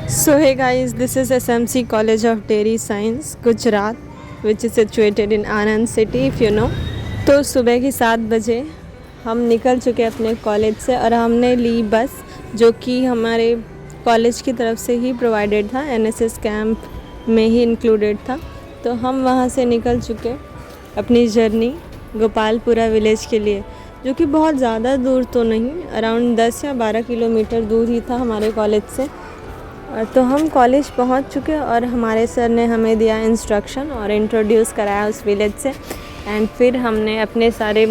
So hey guys, this is SMC College of Dairy Science, Gujarat, which is situated in Anand City, if you know. तो सुबह की 7 बजे हम निकल चुके अपने कॉलेज से और हमने ली बस, जो कि हमारे कॉलेज की तरफ से ही प्रोवाइडेड था, एनएसएस कैंप में ही इंक्लूडेड था। तो हम वहाँ से निकल चुके अपनी जर्नी गोपालपुरा विलेज के लिए, जो कि बहुत ज़्यादा दूर तो नहीं, अराउंड 10 या 12 किलोमीटर दूर ही था हमारे कॉलेज से। तो हम कॉलेज पहुंच चुके और हमारे सर ने हमें दिया इंस्ट्रक्शन और इंट्रोड्यूस कराया उस विलेज से। एंड फिर हमने अपने सारे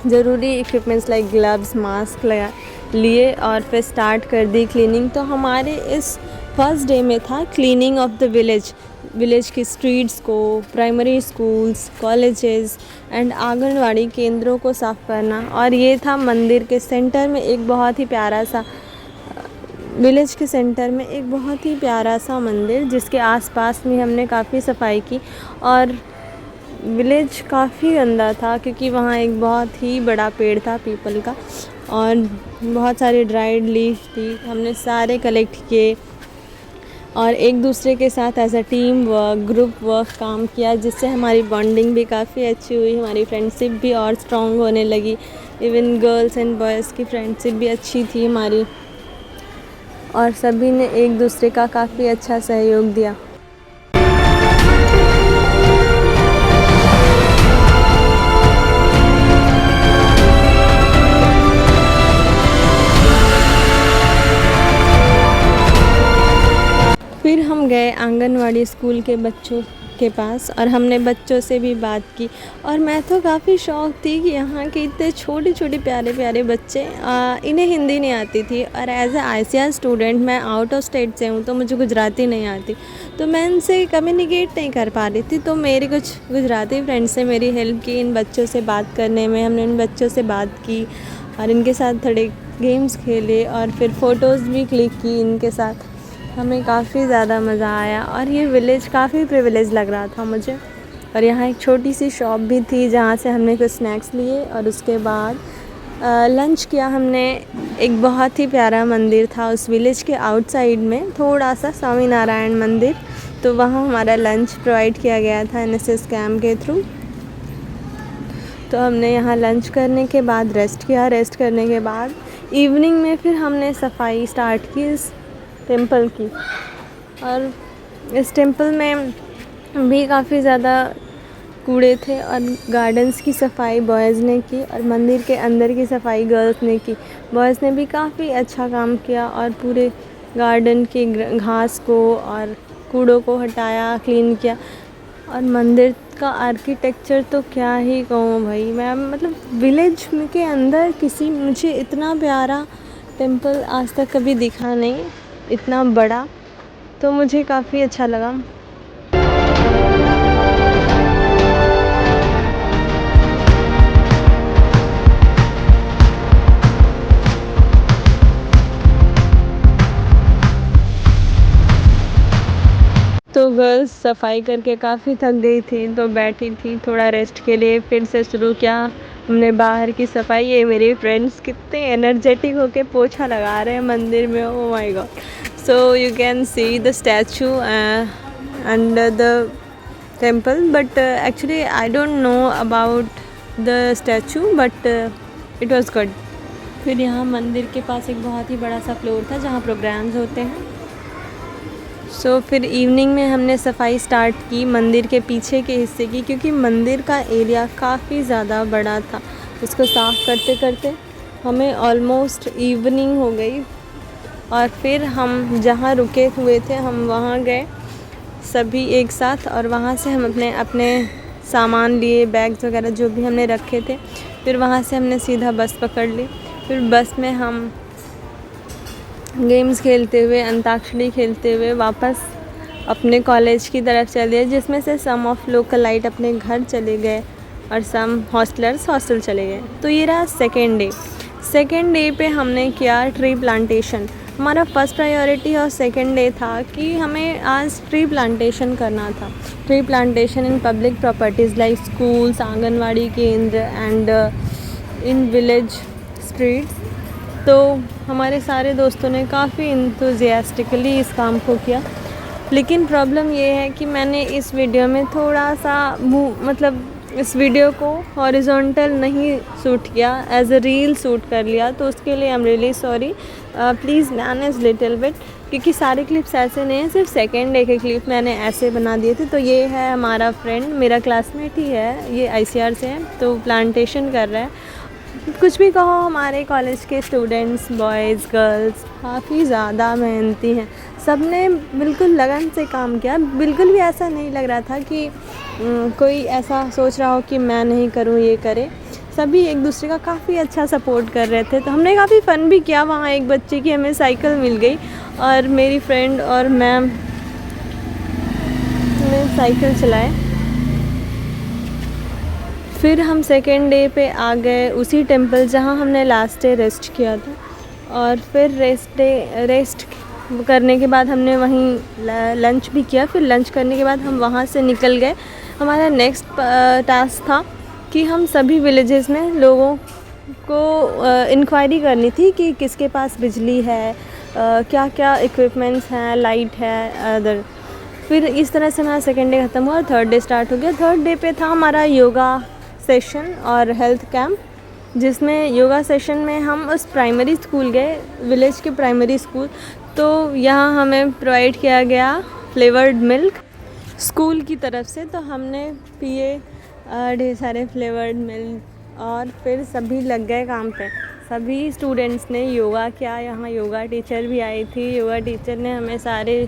ज़रूरी इक्विपमेंट्स लाइक ग्लव्स, मास्क लगा लिए और फिर स्टार्ट कर दी क्लीनिंग। तो हमारे इस फर्स्ट डे में था क्लीनिंग ऑफ द विलेज की स्ट्रीट्स को, primary schools, colleges and anganwadi केंद्रों को साफ़ करना। और ये था मंदिर के सेंटर में एक बहुत ही प्यारा सा, विलेज के सेंटर में एक बहुत ही प्यारा सा मंदिर, जिसके आसपास में हमने काफ़ी सफाई की। और विलेज काफ़ी गंदा था क्योंकि वहाँ एक बहुत ही बड़ा पेड़ था पीपल का और बहुत सारी ड्राइड लीफ थी। हमने सारे कलेक्ट किए और एक दूसरे के साथ as a team work, group work काम किया, जिससे हमारी बॉन्डिंग भी काफ़ी अच्छी हुई, हमारी फ्रेंडशिप भी और स्ट्रॉन्ग होने लगी। इवन गर्ल्स एंड बॉयज़ की फ्रेंडशिप भी अच्छी थी हमारी, और सभी ने एक दूसरे का काफ़ी अच्छा सहयोग दिया। फिर हम गए आंगनवाड़ी स्कूल के बच्चों के पास और हमने बच्चों से भी बात की। और मैं तो काफ़ी शौक़ थी कि यहाँ के इतने छोटे छोटे प्यारे प्यारे बच्चे, इन्हें हिंदी नहीं आती थी और एज ए आईसीआर स्टूडेंट मैं आउट ऑफ स्टेट से हूँ, तो मुझे गुजराती नहीं आती, तो मैं इनसे कम्युनिकेट नहीं कर पा रही थी। तो मेरी कुछ गुजराती फ्रेंड्स ने मेरी हेल्प की इन बच्चों से बात करने में। हमने इन बच्चों से बात की और इनके साथ थोड़े गेम्स खेले और फिर फ़ोटोज़ भी क्लिक की इनके साथ। हमें काफ़ी ज़्यादा मज़ा आया और ये विलेज काफ़ी प्रिविलेज लग रहा था मुझे। और यहाँ एक छोटी सी शॉप भी थी जहाँ से हमने कुछ स्नैक्स लिए और उसके बाद लंच किया हमने। एक बहुत ही प्यारा मंदिर था उस विलेज के आउटसाइड में, थोड़ा सा, स्वामी नारायण मंदिर। तो वहाँ हमारा लंच प्रोवाइड किया गया था एनएसएस कैंप के थ्रू। तो हमने यहाँ लंच करने के बाद रेस्ट किया। रेस्ट करने के बाद इवनिंग में फिर हमने सफाई स्टार्ट की इस टेंपल की। और इस टेंपल में भी काफ़ी ज़्यादा कूड़े थे और गार्डन्स की सफाई बॉयज़ ने की और मंदिर के अंदर की सफाई गर्ल्स ने की। बॉयज़ ने भी काफ़ी अच्छा काम किया और पूरे गार्डन के घास को और कूड़ों को हटाया, क्लीन किया। और मंदिर का आर्किटेक्चर तो क्या ही कहूँ भाई, मैं मतलब विलेज के अंदर मुझे इतना प्यारा टेंपल आज तक कभी दिखा नहीं, इतना बड़ा। तो मुझे काफ़ी अच्छा लगा। तो गर्ल्स सफाई करके काफ़ी थक गई थी, तो बैठी थी थोड़ा रेस्ट के लिए। फिर से शुरू किया हमने बाहर की सफाई। ये मेरे फ्रेंड्स कितने एनर्जेटिक होके पोछा लगा रहे हैं मंदिर में, oh my God. So you can see the statue under the temple, but actually I don't know about the statue, but it was good. फिर यहाँ मंदिर के पास एक बहुत ही बड़ा सा फ्लोर था जहाँ प्रोग्राम्स होते हैं। फिर इवनिंग में हमने सफाई स्टार्ट की मंदिर के पीछे के हिस्से की, क्योंकि मंदिर का एरिया काफ़ी ज़्यादा बड़ा था। उसको साफ़ करते करते हमें ऑलमोस्ट इवनिंग हो गई। और फिर हम जहाँ रुके हुए थे हम वहाँ गए सभी एक साथ, और वहाँ से हम अपने सामान लिए, बैग्स वगैरह जो भी हमने रखे थे। फिर वहाँ से हमने सीधा बस पकड़ ली। फिर बस में हम गेम्स खेलते हुए, अंताक्षरी खेलते हुए वापस अपने कॉलेज की तरफ चले, जिसमें से सम ऑफ लोकलाइट अपने घर चले गए और सम हॉस्टलर्स हॉस्टल चले गए। तो ये रहा सेकेंड डे पे हमने किया ट्री प्लांटेशन। हमारा फर्स्ट प्रायोरिटी और सेकेंड डे था कि हमें आज ट्री प्लांटेशन करना था। Tree plantation in public properties like schools, anganwadi केंद्र एंड इन विलेज स्ट्रीट्स। तो हमारे सारे दोस्तों ने काफ़ी इंथुजियास्टिकली इस काम को किया। लेकिन प्रॉब्लम ये है कि मैंने इस वीडियो में थोड़ा सा मतलब इस वीडियो को हॉरिजॉन्टल नहीं शूट किया, एज अ रील शूट कर लिया, तो उसके लिए I am really sorry. Please manage little bit, क्योंकि सारे क्लिप्स ऐसे नहीं हैं, सिर्फ सेकेंड डे के क्लिप मैंने ऐसे बना दिए थे। तो ये है हमारा फ्रेंड, मेरा क्लासमेट ही है, ये ICR से है, तो प्लांटेशन कर रहा है। कुछ भी कहो, हमारे कॉलेज के स्टूडेंट्स, बॉयज़ गर्ल्स काफ़ी ज़्यादा मेहनती हैं। सब ने बिल्कुल लगन से काम किया, बिल्कुल भी ऐसा नहीं लग रहा था कि कोई ऐसा सोच रहा हो कि मैं नहीं करूँ, ये करे। सभी एक दूसरे का काफ़ी अच्छा सपोर्ट कर रहे थे। तो हमने काफ़ी फ़न भी किया। वहाँ एक बच्चे की हमें साइकिल मिल गई और मेरी फ्रेंड और मैं ने साइकिल चलाए। फिर हम सेकेंड डे पे आ गए उसी टेंपल जहाँ हमने लास्ट डे रेस्ट किया था, और फिर रेस्ट करने के बाद हमने वहीं लंच भी किया। फिर लंच करने के बाद हम वहाँ से निकल गए। हमारा नेक्स्ट टास्क था कि हम सभी विलेजेस में लोगों को इंक्वायरी करनी थी कि किसके पास बिजली है, क्या क्या इक्विपमेंट्स हैं, लाइट है, अदर। फिर इस तरह से हमारा सेकेंड डे ख़त्म हुआ और थर्ड डे स्टार्ट हो गया। थर्ड डे पे था हमारा योगा सेशन और हेल्थ कैंप, जिसमें योगा सेशन में हम उस प्राइमरी स्कूल गए, विलेज के प्राइमरी स्कूल। तो यहाँ हमें प्रोवाइड किया गया फ्लेवर्ड मिल्क स्कूल की तरफ से, तो हमने पिए ढेर सारे फ्लेवर्ड मिल्क और फिर सभी लग गए काम पे। सभी स्टूडेंट्स ने योगा किया। यहाँ योगा टीचर भी आई थी। योगा टीचर ने हमें सारे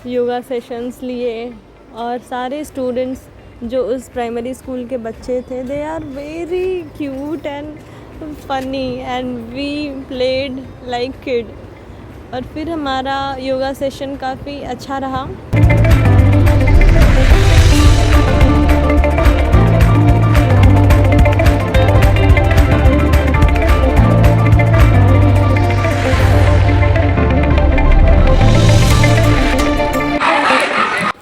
योगा सेशंस लिए, और सारे स्टूडेंट्स जो उस प्राइमरी स्कूल के बच्चे थे, they are very cute and funny and we played like kid. और फिर हमारा योगा सेशन काफ़ी अच्छा रहा।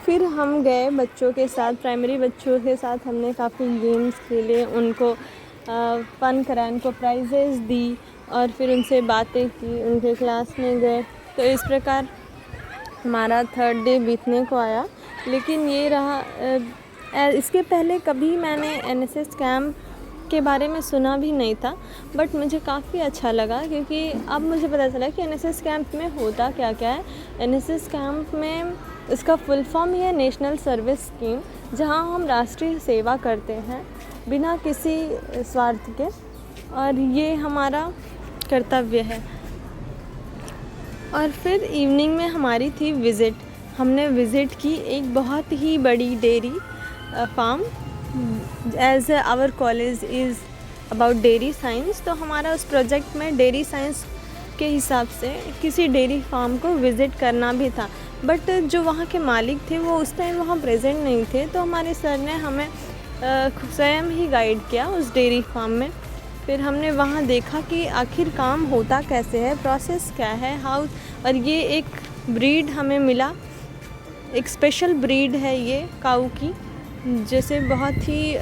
फिर हम गए बच्चों के साथ, प्राइमरी बच्चों के साथ हमने काफ़ी गेम्स खेले, उनको फ़न कराया, उनको प्राइजेज़ दी और फिर उनसे बातें की, उनके क्लास में गए। तो इस प्रकार हमारा थर्ड डे बीतने को आया। लेकिन ये रहा, इसके पहले कभी मैंने NSS कैंप के बारे में सुना भी नहीं था, बट मुझे काफ़ी अच्छा लगा, क्योंकि अब मुझे पता चला कि NSS कैंप में होता क्या क्या है। NSS कैंप में इसका फुल फॉर्म ही है नेशनल सर्विस स्कीम, जहां हम राष्ट्रीय सेवा करते हैं बिना किसी स्वार्थ के, और ये हमारा कर्तव्य है। और फिर इवनिंग में हमारी थी विज़िट। हमने विज़िट की एक बहुत ही बड़ी dairy farm, as our college is about dairy science. तो हमारा उस प्रोजेक्ट में डेयरी साइंस के हिसाब से किसी डेयरी फार्म को विज़िट करना भी था, बट जो वहाँ के मालिक थे वो उस टाइम वहाँ प्रेजेंट नहीं थे। तो हमारे सर ने हमें स्वयं ही गाइड किया उस डेयरी फार्म में। फिर हमने वहाँ देखा कि आखिर काम होता कैसे है, प्रोसेस क्या है, हाउ। और ये एक ब्रीड हमें मिला, एक स्पेशल ब्रीड है ये काऊ की, जिसे बहुत ही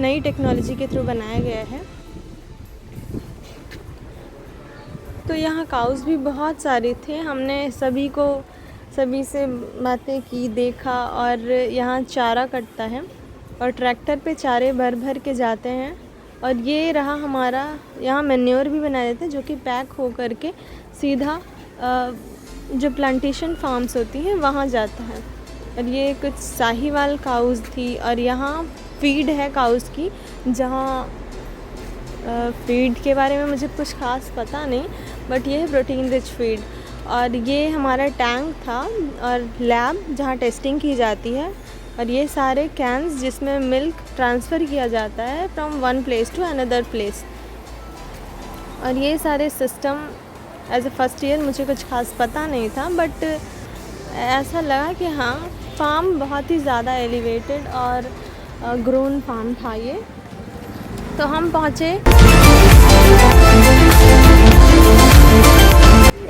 नई टेक्नोलॉजी के थ्रू बनाया गया है। तो यहाँ काउस भी बहुत सारे थे। हमने सभी से बातें की, देखा। और यहाँ चारा कटता है और ट्रैक्टर पे चारे भर भर के जाते हैं। और ये रहा हमारा, यहाँ मैन्योर भी बनाए जाते हैं जो कि पैक हो करके सीधा जो प्लांटेशन फार्म्स होती हैं वहाँ जाता है। और ये कुछ साहीवाल काउस थी। और यहाँ फीड है काउस की, जहाँ फीड के बारे में मुझे कुछ खास पता नहीं, बट ये है प्रोटीन रिच फीड। और ये हमारा टैंक था और लैब जहाँ टेस्टिंग की जाती है। और ये सारे कैंस जिसमें मिल्क ट्रांसफ़र किया जाता है from one place to another place. और ये सारे system as a first year मुझे कुछ खास पता नहीं था, बट ऐसा लगा कि हाँ, फार्म बहुत ही ज़्यादा एलिवेटेड और ग्रोन फार्म था ये। तो हम पहुँचे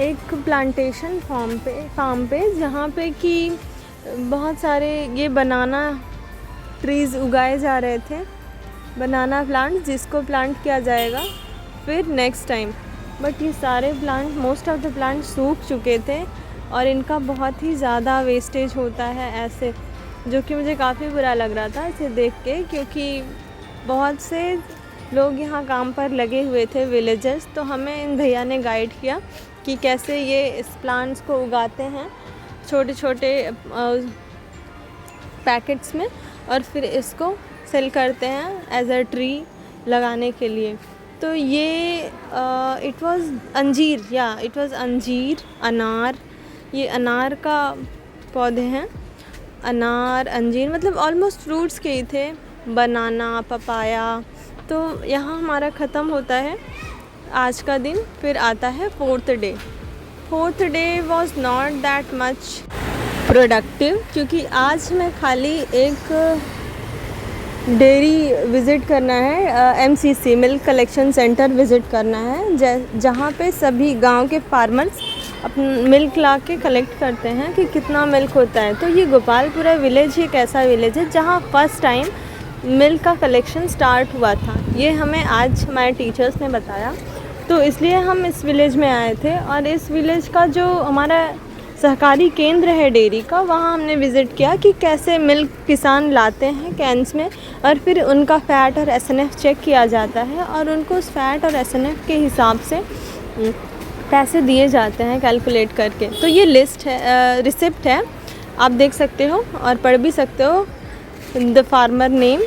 एक प्लांटेशन फार्म पे जहाँ पे कि बहुत सारे ये बनाना ट्रीज़ उगाए जा रहे थे, बनाना प्लांट, जिसको प्लांट किया जाएगा फिर नेक्स्ट टाइम। बट ये सारे plant, most of the plant सूख चुके थे और इनका बहुत ही ज़्यादा वेस्टेज होता है ऐसे, जो कि मुझे काफ़ी बुरा लग रहा था इसे देख के, क्योंकि बहुत से लोग यहाँ काम पर लगे हुए थे, विलेजर्स। तो हमें इन भैया ने गाइड किया कि कैसे ये इस प्लांट्स को उगाते हैं छोटे छोटे पैकेट्स में, और फिर इसको सेल करते हैं एज अ ट्री लगाने के लिए। तो ये इट वाज अंजीर, अनार, ये अनार का पौधे हैं। अनार, अंजीर मतलब ऑलमोस्ट फ्रूट्स के ही थे, बनाना, पपाया। तो यहाँ हमारा ख़त्म होता है आज का दिन, फिर आता है fourth day was not that much productive, क्योंकि आज मैं खाली एक डेयरी विज़िट करना है, MCC milk collection centre visit करना है, जहाँ पे सभी गांव के फार्मर्स अपन मिल्क ला के कलेक्ट करते हैं कि कितना मिल्क होता है। तो ये गोपालपुरा विलेज एक ऐसा विलेज है जहाँ फर्स्ट टाइम मिल्क का कलेक्शन स्टार्ट हुआ था। ये हमें आज हमारे टीचर्स ने बताया, तो इसलिए हम इस विलेज में आए थे। और इस विलेज का जो हमारा सहकारी केंद्र है डेयरी का, वहाँ हमने विज़िट किया कि कैसे मिल्क किसान लाते हैं कैंस में, और फिर उनका फ़ैट और SNF चेक किया जाता है, और उनको उस फ़ैट और SNF के हिसाब से पैसे दिए जाते हैं कैलकुलेट करके। तो ये लिस्ट है, रिसिप्ट है, आप देख सकते हो और पढ़ भी सकते हो, द फार्मर नेम।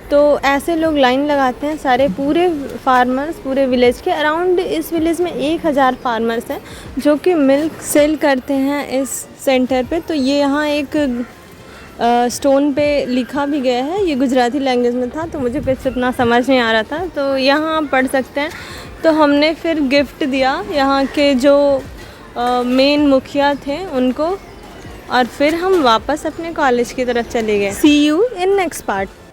तो ऐसे लोग लाइन लगाते हैं सारे, पूरे फार्मर्स, पूरे विलेज के अराउंड। इस विलेज में 1000 फार्मर्स हैं जो कि मिल्क सेल करते हैं इस सेंटर पे। तो ये यहाँ एक स्टोन पे लिखा भी गया है, ये गुजराती लैंग्वेज में था, तो मुझे कुछ इतना समझ नहीं आ रहा था, तो यहाँ आप पढ़ सकते हैं। तो हमने फिर गिफ्ट दिया यहाँ के जो मेन मुखिया थे उनको, और फिर हम वापस अपने कॉलेज की तरफ चले गए। सी यू इन नेक्स्ट पार्ट।